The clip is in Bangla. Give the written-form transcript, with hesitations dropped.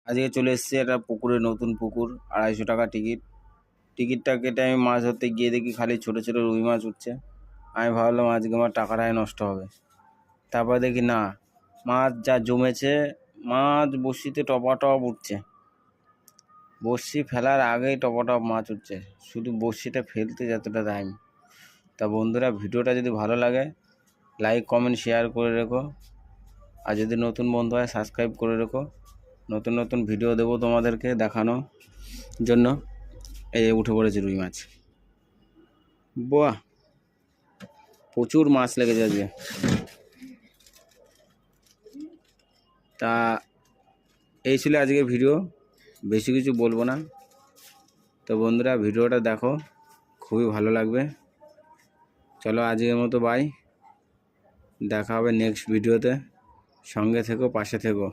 আজকে চলে এসেছি একটা পুকুরে, নতুন পুকুর, 250 টাকা টিকিট। টিকিটটা কেটে আমি মাছ ধরতে গিয়ে দেখি খালি ছোটো ছোটো রুই মাছ উঠছে। আমি ভাবলাম আজকে আমার টাকাটাই নষ্ট হবে। তারপর দেখি না, মাছ যা জমেছে, মাছ বড়শিতে টপাটপ উঠছে। বড়শি ফেলার আগেই টপাটপ মাছ উঠছে, শুধু বড়শিটা ফেলতে যতটা টাইম। তা বন্ধুরা, ভিডিওটা যদি ভালো লাগে লাইক কমেন্ট শেয়ার করে রেখো, আর যদি নতুন বন্ধু হয় সাবস্ক্রাইব করে রেখো। নতুন নতুন ভিডিও দেবো তোমাদেরকে দেখানোর জন্য। এই উঠে পড়েছে রুই মাছ। বাহ, প্রচুর মাছ লেগেছে আজকে। তা এই ছিল আজকের ভিডিও, বেশি কিছু বলবো না। তো বন্ধুরা, ভিডিওটা দেখো, খুবই ভালো লাগবে। চলো আজকের মতো বাই, দেখা হবে নেক্সট ভিডিওতে। সঙ্গে থেকো, পাশে থেকো।